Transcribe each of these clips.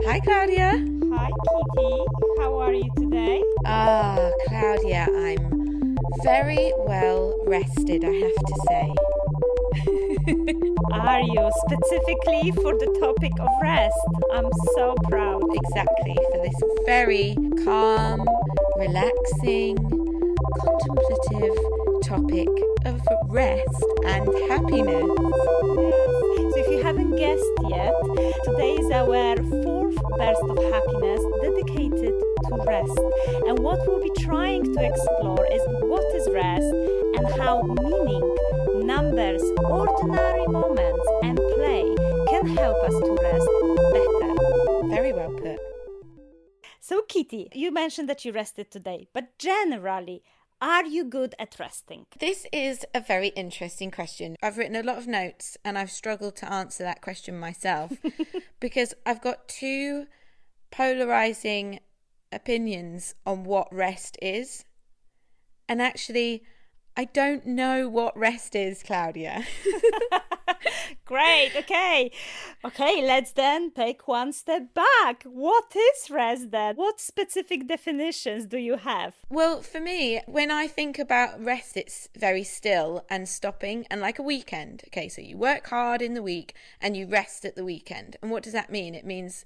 Hi, Claudia. Hi, Kitty. How are you today? Claudia, I'm very well rested, I have to say. Are you specifically for the topic of rest? I'm so proud. Exactly, for this very calm, relaxing, contemplative topic of rest and happiness. So if you haven't guessed yet, today is our fourth burst of happiness dedicated to rest. And what we'll be trying to explore is what is rest and how meaning, numbers, ordinary moments and play can help us to rest better. Very well put. So Kitty, you mentioned that you rested today, but generally, are you good at resting? This is a very interesting question. I've written a lot of notes and I've struggled to answer that question myself because I've got two polarizing opinions on what rest is. And actually, I don't know what rest is, Claudia. Great, okay. Okay, let's then take one step back. What is rest then? What specific definitions do you have? Well, for me, when I think about rest, it's very still and stopping and like a weekend. Okay, so you work hard in the week and you rest at the weekend. And what does that mean? It means,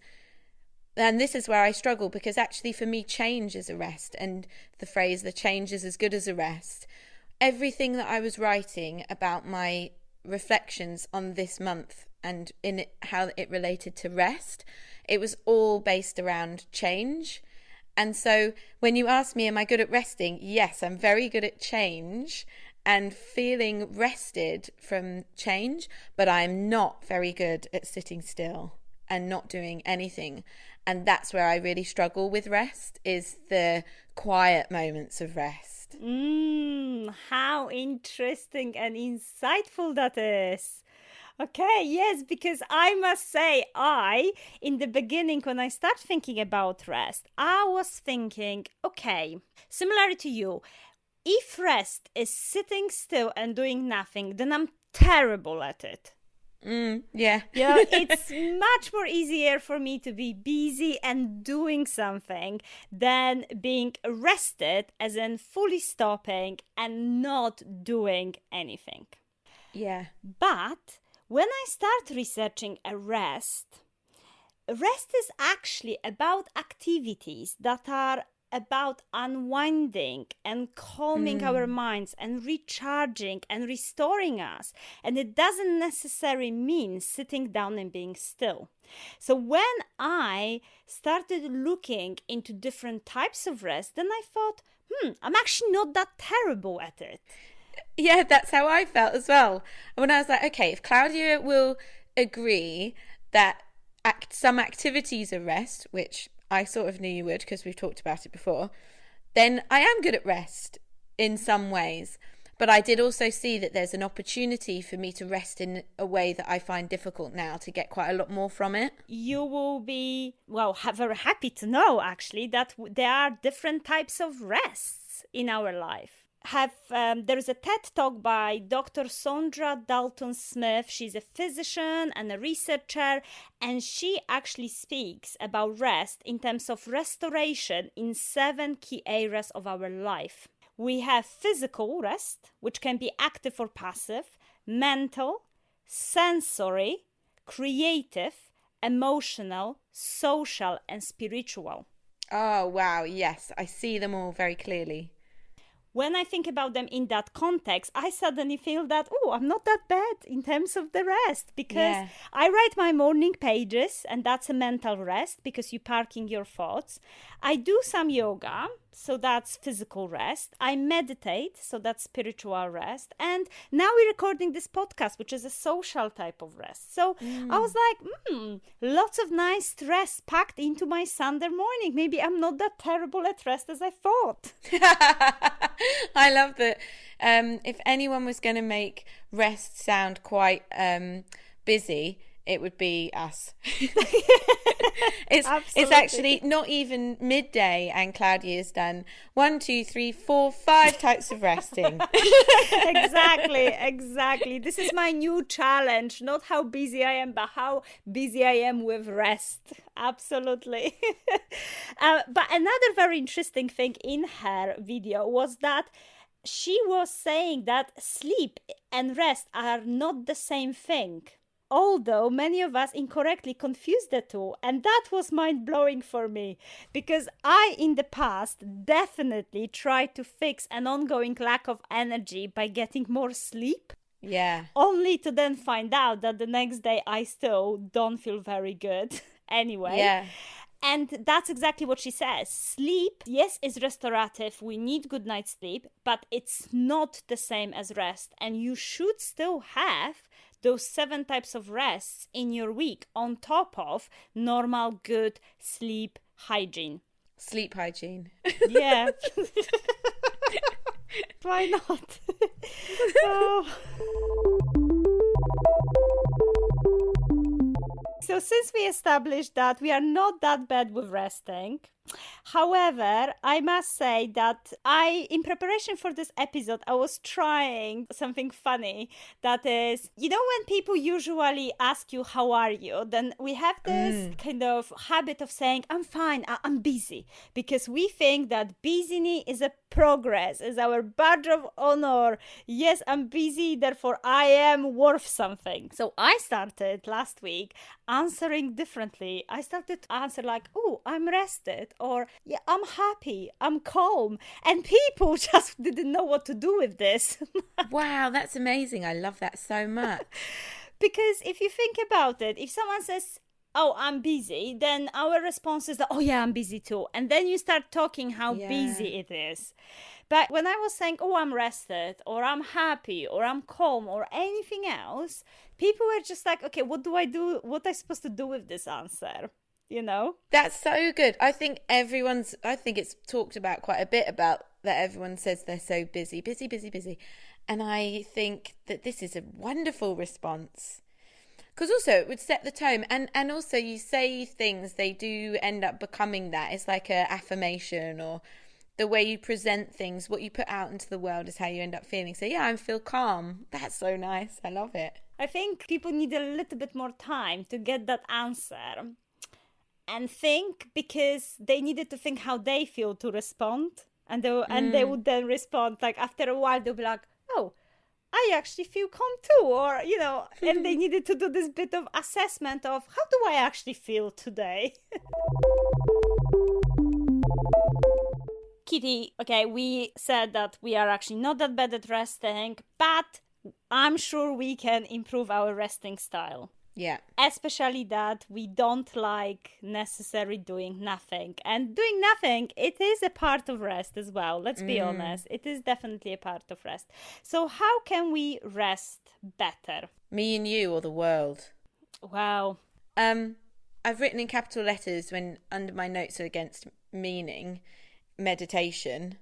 and this is where I struggle because actually for me, change is a rest. And the phrase, the change is as good as a rest. Everything that I was writing about my reflections on this month and in it, how it related to rest, it was all based around change. And so when you ask me, am I good at resting? Yes, I'm very good at change and feeling rested from change, but I'm not very good at sitting still and not doing anything. And that's where I really struggle with rest, is the quiet moments of rest. How interesting and insightful that is. Okay, yes, because I must say, in the beginning, when I start thinking about rest, I was thinking, okay, similar to you, if rest is sitting still and doing nothing, then I'm terrible at it. Yeah. It's much more easier for me to be busy and doing something than being rested, as in fully stopping and not doing anything. Yeah. But when I start researching a rest is actually about activities that are about unwinding and calming our minds and recharging and restoring us. And it doesn't necessarily mean sitting down and being still. So when I started looking into different types of rest, then I thought, I'm actually not that terrible at it. Yeah, that's how I felt as well. When I was like, okay, if Claudia will agree that some activities are rest, which I sort of knew you would because we've talked about it before, then I am good at rest in some ways. But I did also see that there's an opportunity for me to rest in a way that I find difficult now, to get quite a lot more from it. You will be, very happy to know actually that there are different types of rests in our life. There is a TED talk by Dr. Sondra Dalton-Smith. She's a physician and a researcher, and she actually speaks about rest in terms of restoration in 7 key areas of our life. We have physical rest, which can be active or passive, mental, sensory, creative, emotional, social, and spiritual. Oh, wow. Yes, I see them all very clearly. When I think about them in that context, I suddenly feel that, I'm not that bad in terms of the rest, because I write my morning pages and that's a mental rest because you're parking your thoughts. I do some yoga, so that's physical rest. I meditate, so that's spiritual rest. And now we're recording this podcast, which is a social type of rest. So I was like, lots of nice rest packed into my Sunday morning. Maybe I'm not that terrible at rest as I thought. I love that. If anyone was going to make rest sound quite busy, it would be us. It's actually not even midday, and Klaudia has done 1, 2, 3, 4, 5 types of resting. Exactly. This is my new challenge. Not how busy I am, but how busy I am with rest. Absolutely. But another very interesting thing in her video was that she was saying that sleep and rest are not the same thing. Although many of us incorrectly confuse the two, and that was mind-blowing for me, because I in the past definitely tried to fix an ongoing lack of energy by getting more sleep. Yeah. Only to then find out that the next day I still don't feel very good anyway. Yeah. And that's exactly what she says. Sleep, yes, is restorative. We need good night's sleep, but it's not the same as rest. And you should still have those 7 types of rests in your week on top of normal good sleep hygiene. Sleep hygiene. Yeah. Why not? Oh. So since we established that we are not that bad with resting, however, I must say that in preparation for this episode, I was trying something funny. That is, when people usually ask you, how are you? Then we have this kind of habit of saying, I'm fine, I'm busy. Because we think that busyness is a progress, is our badge of honor. Yes, I'm busy, therefore I am worth something. So I started last week answering differently. I started to answer like, oh, I'm rested, or yeah, I'm happy, I'm calm. And people just didn't know what to do with this. Wow, that's amazing. I love that so much. Because if you think about it, if someone says, oh, I'm busy, then our response is that, oh yeah, I'm busy too. And then you start talking how busy it is. But when I was saying, oh, I'm rested, or I'm happy, or I'm calm, or anything else, people were just like, okay, what do I do? What am I supposed to do with this answer? That's so good. I think it's talked about quite a bit about that everyone says they're so busy. And I think that this is a wonderful response. Because also it would set the tone, and also you say things, they do end up becoming that. It's like a affirmation, or the way you present things, what you put out into the world is how you end up feeling. So yeah, I feel calm. That's so nice. I love it. I think people need a little bit more time to get that answer and think, because they needed to think how they feel to respond, and they would then respond. Like after a while they'll be like, oh, I actually feel calm too, or and they needed to do this bit of assessment of how do I actually feel today. Kitty, okay, we said that we are actually not that bad at resting, but I'm sure we can improve our resting style. Yeah. Especially that we don't like necessarily doing nothing. And doing nothing, it is a part of rest as well. Let's be honest. It is definitely a part of rest. So how can we rest better? Me and you, or the world? Wow. I've written in capital letters when under my notes against meaning, meditation,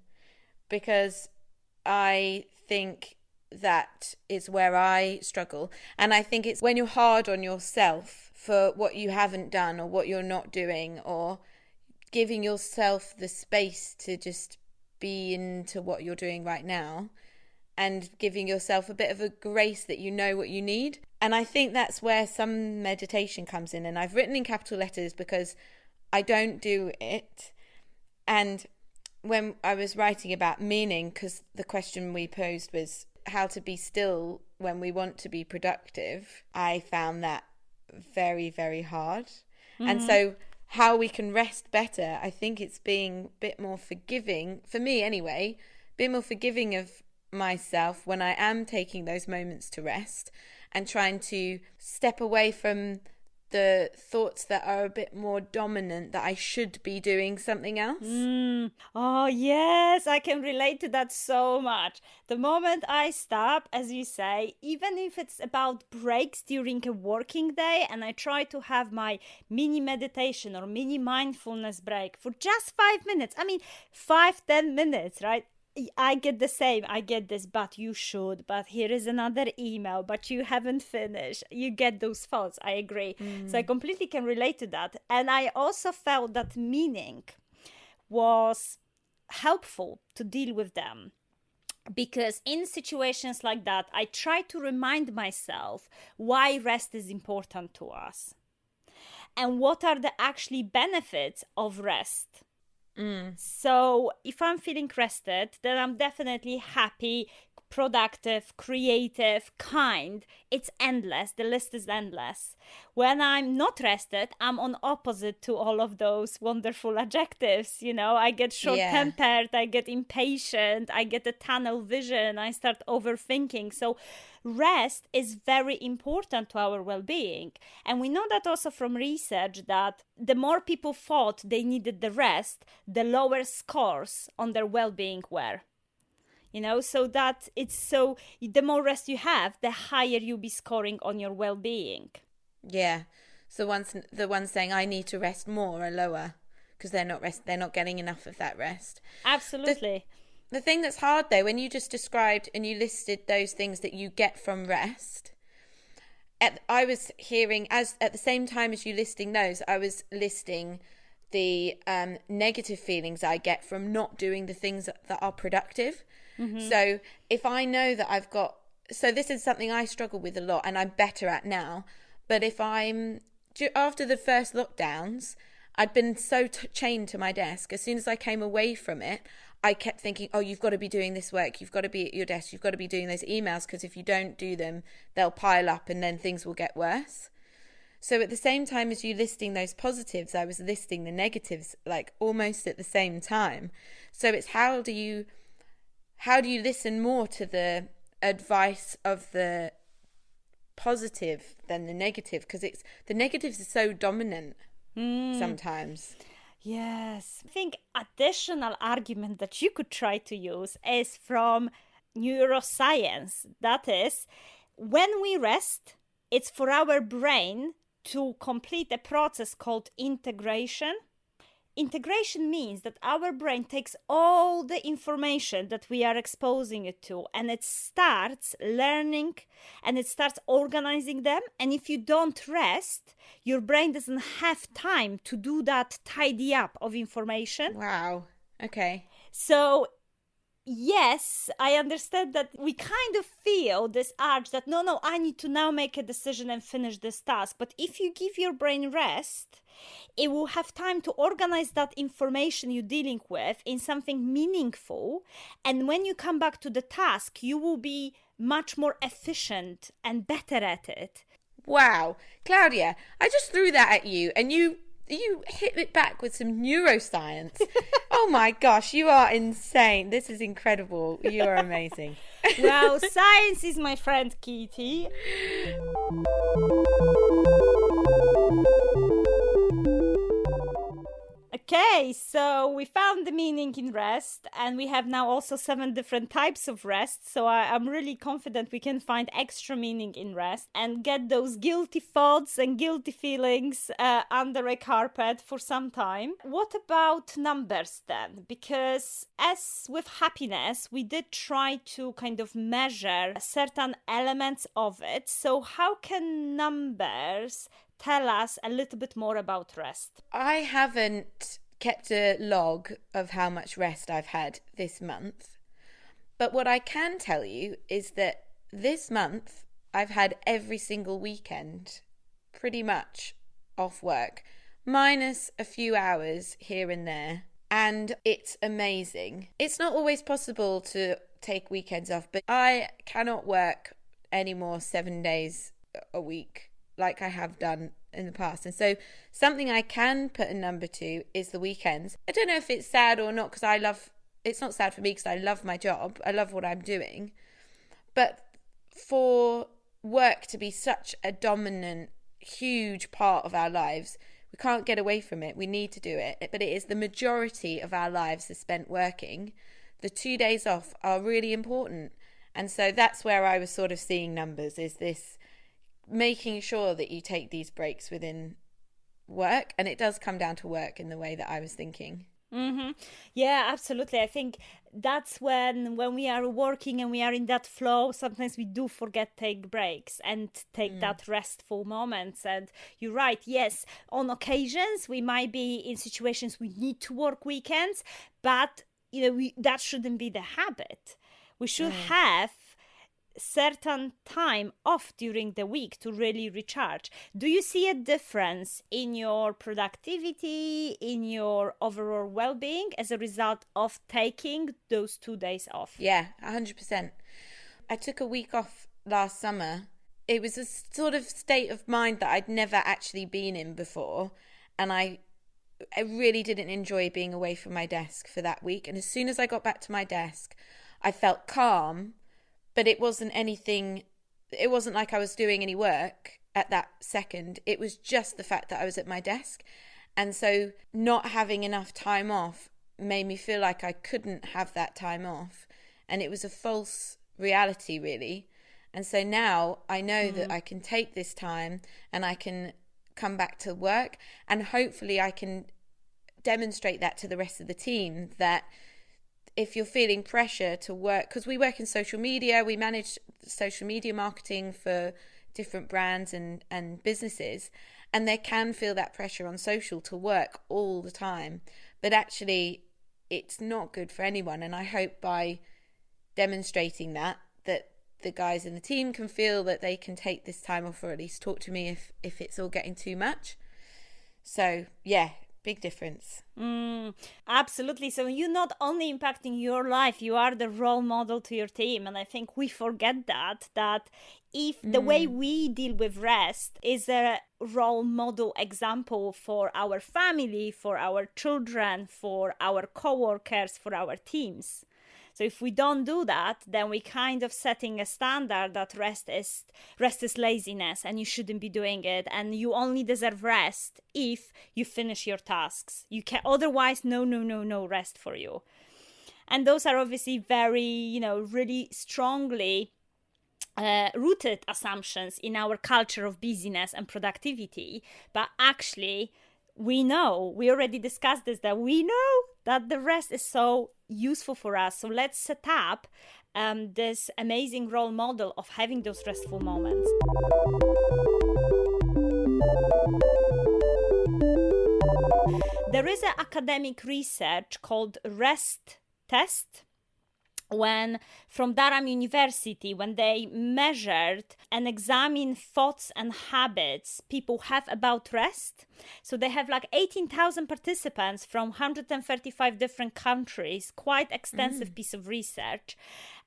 because I think that is where I struggle. And I think it's when you're hard on yourself for what you haven't done, or what you're not doing, or giving yourself the space to just be into what you're doing right now, and giving yourself a bit of a grace that you know what you need. And I think that's where some meditation comes in. And I've written in capital letters because I don't do it. And when I was writing about meaning, because the question we posed was how to be still when we want to be productive, I found that very, very hard. And so how we can rest better, I think it's being a bit more forgiving, for me anyway, a bit more forgiving of myself when I am taking those moments to rest, and trying to step away from the thoughts that are a bit more dominant, that I should be doing something else. Oh, yes, I can relate to that so much. The moment I stop, as you say, even if it's about breaks during a working day, and I try to have my mini meditation or mini mindfulness break for just 5 minutes. I mean, 5-10 minutes, right? I get the same. I get this, but you should, but here is another email, but you haven't finished. You get those thoughts. I agree. So I completely can relate to that. And I also felt that meaning was helpful to deal with them. Because in situations like that, I try to remind myself why rest is important to us and what are the actually benefits of rest. So if I'm feeling rested, then I'm definitely happy, productive, creative, kind. It's endless. The list is endless. When I'm not rested, I'm on opposite to all of those wonderful adjectives. I get short-tempered, I get impatient, I get a tunnel vision, I start overthinking. So rest is very important to our well-being. And we know that also from research that the more people thought they needed the rest, the lower scores on their well-being were. So that the more rest you have, the higher you'll be scoring on your well-being. Yeah. So the ones saying I need to rest more are lower because they're not getting enough of that rest. Absolutely. The thing that's hard though, when you just described and you listed those things that you get from rest, I was hearing at the same time as you listing those, I was listing the negative feelings I get from not doing the things that are productive. So if I know that so this is something I struggle with a lot and I'm better at now, but if after the first lockdowns, I'd been so chained to my desk. As soon as I came away from it, I kept thinking, oh, you've got to be doing this work. You've got to be at your desk. You've got to be doing those emails because if you don't do them, they'll pile up and then things will get worse. So at the same time as you listing those positives, I was listing the negatives like almost at the same time. So it's how do you listen more to the advice of the positive than the negative? Because the negatives are so dominant sometimes. Yes. I think additional argument that you could try to use is from neuroscience. That is, when we rest, it's for our brain to complete a process called integration. Integration means that our brain takes all the information that we are exposing it to and it starts learning and it starts organizing them. And if you don't rest, your brain doesn't have time to do that tidy up of information. Wow. Okay. So yes, I understand that we kind of feel this urge that no, I need to now make a decision and finish this task. But if you give your brain rest, it will have time to organize that information you're dealing with in something meaningful. And when you come back to the task, you will be much more efficient and better at it. Wow. Klaudia, I just threw that at you and you hit it back with some neuroscience. Oh my gosh, you are insane. This is incredible. You are amazing. Well, science is my friend, Kitty. Okay, so we found the meaning in rest, and we have now also 7 different types of rest. So I'm really confident we can find extra meaning in rest and get those guilty thoughts and guilty feelings under a carpet for some time. What about numbers then? Because as with happiness, we did try to kind of measure certain elements of it. So how can numbers tell us a little bit more about rest? I haven't kept a log of how much rest I've had this month. But what I can tell you is that this month I've had every single weekend pretty much off work, minus a few hours here and there. And it's amazing. It's not always possible to take weekends off, but I cannot work any more 7 days a week like I have done in the past. And so something I can put a number to is the weekends. I don't know if it's sad or not, because it's not sad for me because I love my job. I love what I'm doing. But for work to be such a dominant, huge part of our lives, we can't get away from it. We need to do it. But it is the majority of our lives is spent working. The 2 days off are really important. And so that's where I was sort of seeing numbers, is this making sure that you take these breaks within work. And it does come down to work in the way that I was thinking. Mm-hmm. Yeah, absolutely. I think that's when we are working and we are in that flow, sometimes we do forget take breaks and take that restful moments. And you're right. Yes, on occasions we might be in situations we need to work weekends, but that shouldn't be the habit. We should have certain time off during the week to really recharge. Do you see a difference in your productivity, in your overall well-being as a result of taking those 2 days off? Yeah, 100%. I took a week off last summer. It was a sort of state of mind that I'd never actually been in before, and I really didn't enjoy being away from my desk for that week. And as soon as I got back to my desk, I felt calm, but it wasn't like I was doing any work at that second. It was just the fact that I was at my desk. And so not having enough time off made me feel like I couldn't have that time off. And it was a false reality, really. And so now I know that I can take this time and I can come back to work, and hopefully I can demonstrate that to the rest of the team, that if you're feeling pressure to work, because we work in social media, we manage social media marketing for different brands and businesses, and they can feel that pressure on social to work all the time, but actually it's not good for anyone. And I hope by demonstrating that the guys in the team can feel that they can take this time off, or at least talk to me if it's all getting too much. So yeah, big difference. Absolutely. So you're not only impacting your life, you are the role model to your team. And I think we forget that if the way we deal with rest is a role model example for our family, for our children, for our coworkers, for our teams. So if we don't do that, then we kind of setting a standard that rest is laziness and you shouldn't be doing it, and you only deserve rest if you finish your tasks. You can otherwise no rest for you. And those are obviously very, really strongly rooted assumptions in our culture of busyness and productivity. But actually, we already discussed this, that we know that the rest is so useful for us. So let's set up this amazing role model of having those restful moments. There is an academic research called REST test, from Durham University, when they measured and examined thoughts and habits people have about rest. So they have like 18,000 participants from 135 different countries, quite extensive piece of research.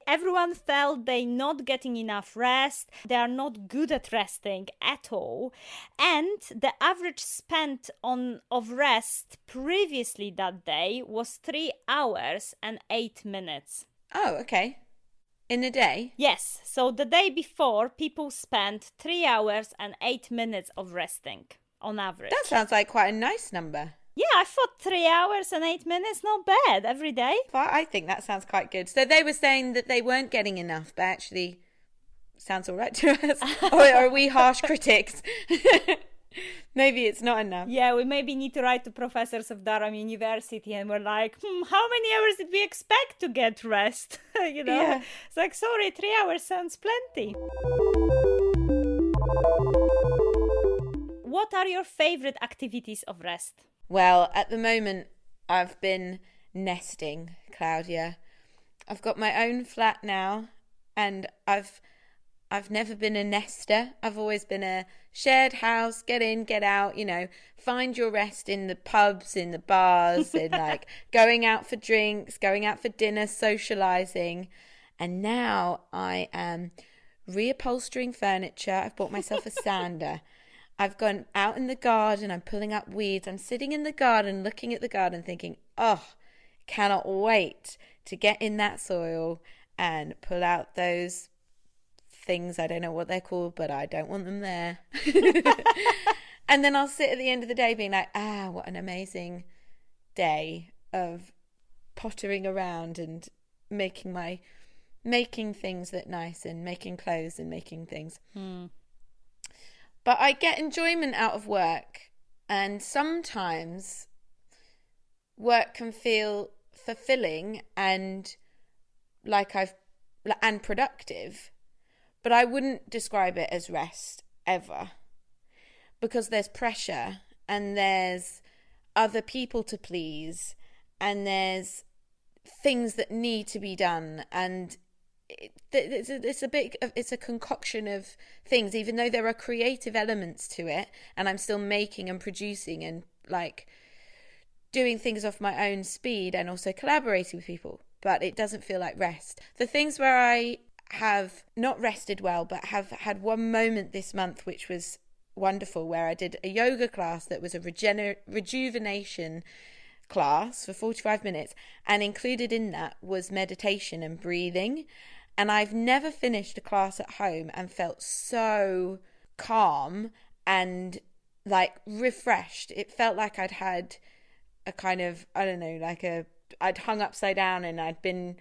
Everyone felt they're not getting enough rest. They are not good at resting at all. And the average spent of rest previously that day was 3 hours and 8 minutes. Oh, okay. In a day? Yes. So the day before, people spent 3 hours and 8 minutes of resting on average. That sounds like quite a nice number. Yeah, I thought 3 hours and 8 minutes, not bad, every day. I think that sounds quite good. So they were saying that they weren't getting enough, but actually sounds all right to us. Or are we harsh critics? Maybe it's not enough. Yeah, we maybe need to write to professors of Durham University and we're like, how many hours did we expect to get rest? Yeah. It's like, sorry, 3 hours sounds plenty. What are your favorite activities of rest? Well, at the moment, I've been nesting, Klaudia. I've got my own flat now, and I've never been a nester. I've always been a shared house, get in, get out, find your rest in the pubs, in the bars, in like going out for drinks, going out for dinner, socializing. And now I am reupholstering furniture. I've bought myself a sander. I've gone out in the garden, I'm pulling up weeds. I'm sitting in the garden, looking at the garden, thinking, cannot wait to get in that soil and pull out those things. I don't know what they're called, but I don't want them there. And then I'll sit at the end of the day being like, what an amazing day of pottering around and making things look nice and making clothes and making things. But I get enjoyment out of work, and sometimes work can feel fulfilling and and productive, but I wouldn't describe it as rest ever, because there's pressure and there's other people to please and there's things that need to be done, and it's a concoction of things, even though there are creative elements to it, and I'm still making and producing and like doing things off my own speed and also collaborating with people, but it doesn't feel like rest. The things where I have not rested well but have had one moment this month which was wonderful, where I did a yoga class that was a rejuvenation class for 45 minutes, and included in that was meditation and breathing. And I've never finished a class at home and felt so calm and like refreshed. It felt like I'd had a kind of, I don't know, like I'd hung upside down and I'd been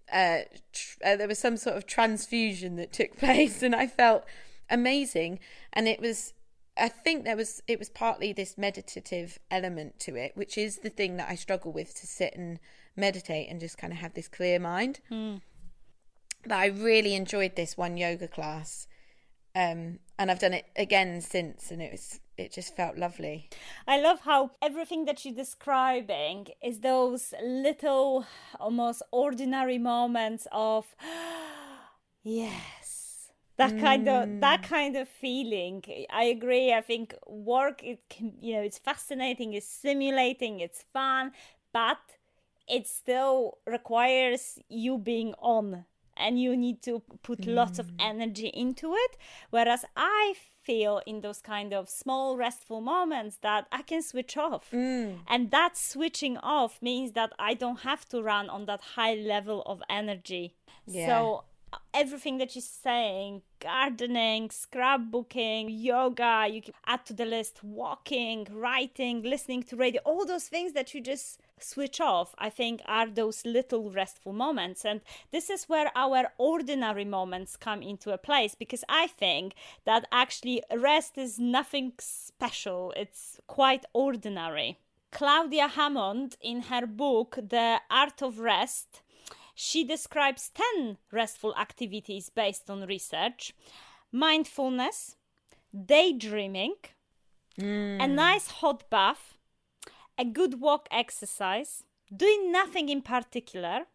there was some sort of transfusion that took place, and I felt amazing. And it was partly this meditative element to it, which is the thing that I struggle with, to sit and meditate and just kind of have this clear mind. But I really enjoyed this one yoga class, and I've done it again since, and it just felt lovely. I love how everything that you're describing is those little, almost ordinary moments of yes. That kind of feeling. I agree. I think work, it's fascinating, it's stimulating, it's fun, but it still requires you being on, and you need to put lots of energy into it. Whereas I feel in those kind of small restful moments that I can switch off. And that switching off means that I don't have to run on that high level of energy. Yeah. So everything that you're saying, gardening, scrapbooking, yoga, you can add to the list, walking, writing, listening to radio, all those things that you just switch off, I think are those little restful moments. And this is where our ordinary moments come into a place, because I think that actually rest is nothing special. It's quite ordinary. Claudia Hammond, in her book, The Art of Rest, she describes 10 restful activities based on research: mindfulness, daydreaming, a nice hot bath, a good walk exercise, doing nothing in particular,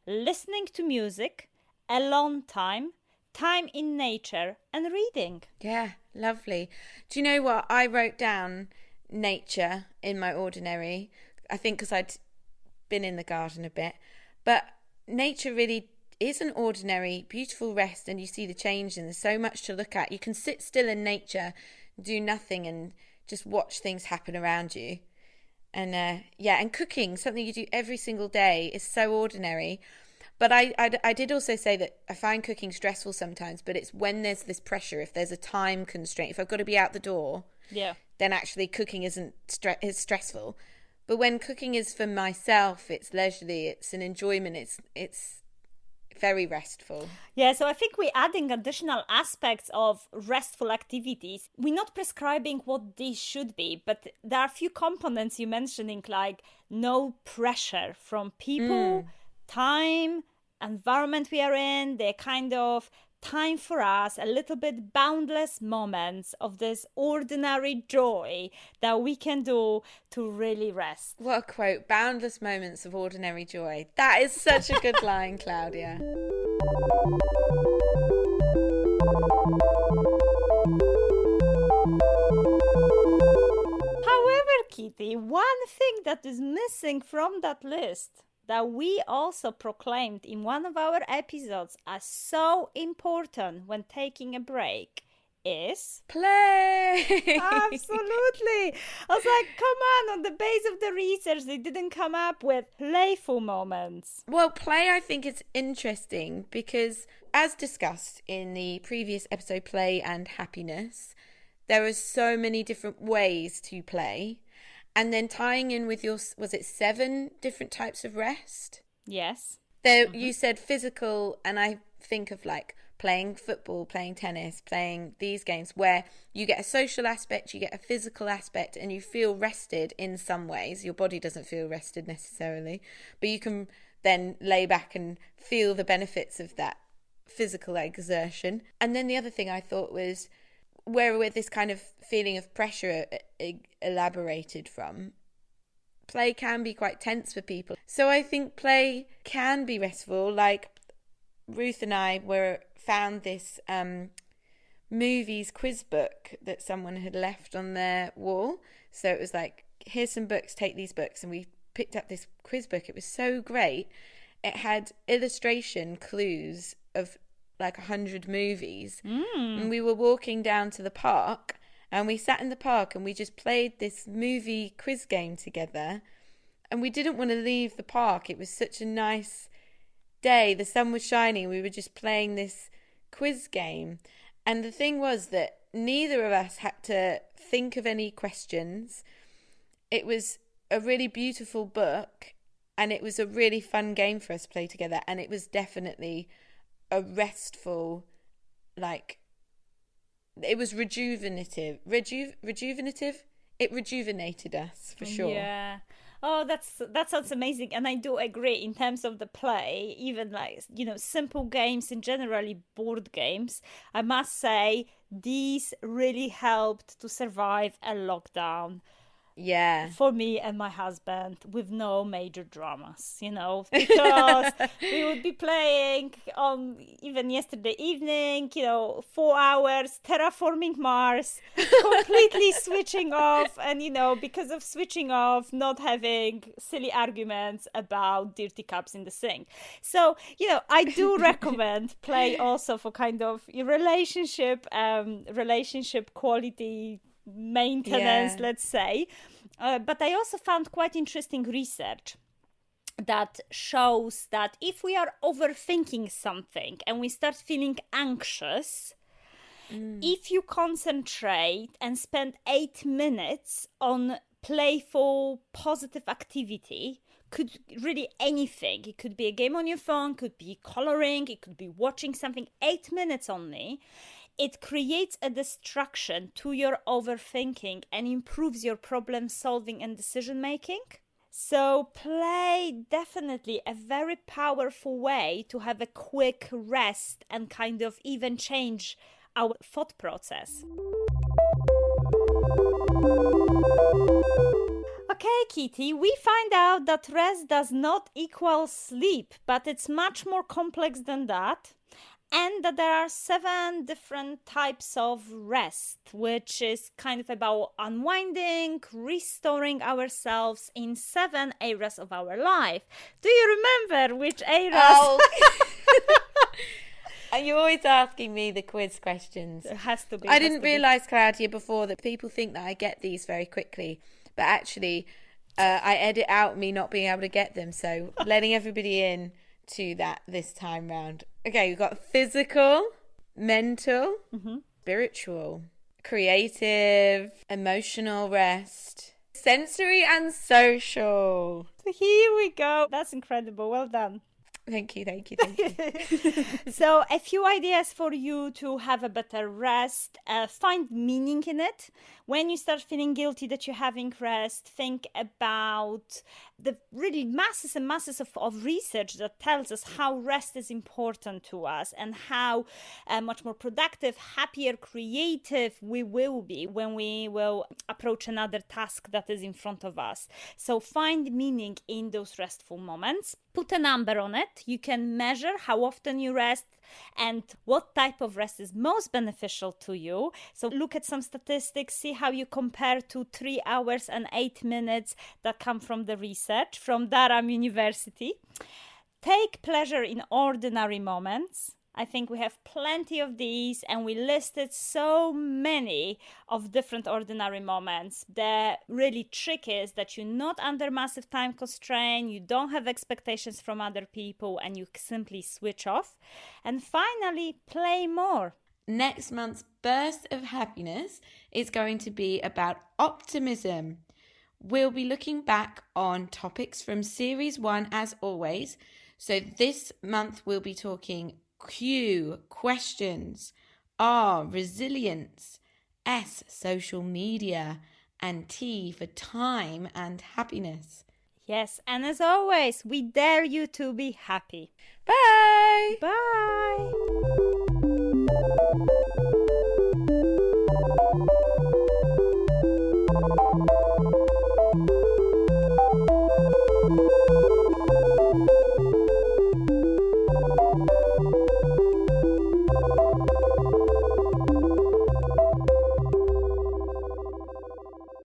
listening to music, alone time, time in nature, and reading. Yeah, lovely. Do you know what? I wrote down nature in my ordinary, I think because I'd been in the garden a bit, but nature really is an ordinary, beautiful rest, and you see the change, and there's so much to look at. You can sit still in nature, do nothing, and just watch things happen around you. And and cooking, something you do every single day, is so ordinary. But I did also say that I find cooking stressful sometimes, but it's when there's this pressure, if there's a time constraint, if I've got to be out the door, then actually cooking isn't is stressful. But when cooking is for myself, it's leisurely, it's an enjoyment, it's very restful. Yeah, so I think we're adding additional aspects of restful activities. We're not prescribing what these should be, but there are a few components you're mentioning, like no pressure from people, time, environment we are in, the kind of time for us, a little bit boundless moments of this ordinary joy that we can do to really rest. What a quote, boundless moments of ordinary joy. That is such a good line, Klaudia. However, Kitty, one thing that is missing from that list that we also proclaimed in one of our episodes as so important when taking a break is play. Absolutely. I was like, come on the base of the research, they didn't come up with playful moments. Well, play, I think, is interesting because, as discussed in the previous episode, Play and Happiness, there are so many different ways to play. And then tying in with your, was it 7 different types of rest? Yes. There, you said physical, and I think of like playing football, playing tennis, playing these games where you get a social aspect, you get a physical aspect, and you feel rested in some ways. Your body doesn't feel rested necessarily, but you can then lay back and feel the benefits of that physical exertion. And then the other thing I thought was where this kind of feeling of pressure elaborated from, play can be quite tense for people. So I think play can be restful. Like Ruth and I found this movies quiz book that someone had left on their wall. So it was like, here's some books, take these books. And we picked up this quiz book. It was so great. It had illustration clues of like 100 movies. And we were walking down to the park, and we sat in the park and we just played this movie quiz game together. And we didn't want to leave the park. It was such a nice day. The sun was shining. We were just playing this quiz game. And the thing was that neither of us had to think of any questions. It was a really beautiful book, and it was a really fun game for us to play together. And it was definitely a restful, like, it was rejuvenative. It rejuvenated us for sure. Yeah. Oh, that sounds amazing. And I do agree in terms of the play, even like, simple games and generally board games. I must say, these really helped to survive a lockdown. Yeah. For me and my husband, with no major dramas, because we would be playing on even yesterday evening, 4 hours, terraforming Mars, completely switching off. And, because of switching off, not having silly arguments about dirty cups in the sink. So, I do recommend play also for kind of your relationship quality maintenance, let's say. But I also found quite interesting research that shows that if we are overthinking something and we start feeling anxious, if you concentrate and spend 8 minutes on playful, positive activity, could really anything. It could be a game on your phone, could be coloring, it could be watching something, 8 minutes only. It creates a distraction to your overthinking and improves your problem solving and decision making. So play, definitely a very powerful way to have a quick rest and kind of even change our thought process. Okay, Kitty, we find out that rest does not equal sleep, but it's much more complex than that. And that there are 7 different types of rest, which is kind of about unwinding, restoring ourselves in 7 areas of our life. Do you remember which areas? Oh. And you're always asking me the quiz questions. It has to be. I didn't realise, Klaudia, before that people think that I get these very quickly. But actually, I edit out me not being able to get them. So letting everybody in to that this time round. Okay, we've got physical, mental, spiritual, creative, emotional rest, sensory and social. Here we go. That's incredible. Well done. Thank you. So a few ideas for you to have a better rest. Find meaning in it. When you start feeling guilty that you're having rest, think about the really masses and masses of research that tells us how rest is important to us and how much more productive, happier, creative we will be when we will approach another task that is in front of us. So find meaning in those restful moments. Put a number on it. You can measure how often you rest and what type of rest is most beneficial to you. So look at some statistics, see how you compare to 3 hours and 8 minutes that come from the research from Durham University. Take pleasure in ordinary moments. I think we have plenty of these, and we listed so many of different ordinary moments. The really trick is that you're not under massive time constraint, you don't have expectations from other people, and you simply switch off. And finally, play more. Next month's Burst of Happiness is going to be about optimism. We'll be looking back on topics from Series 1 as always. So this month we'll be talking Q, questions. R, resilience. S, social media. And T for time and happiness. Yes, and as always, we dare you to be happy. Bye! Bye!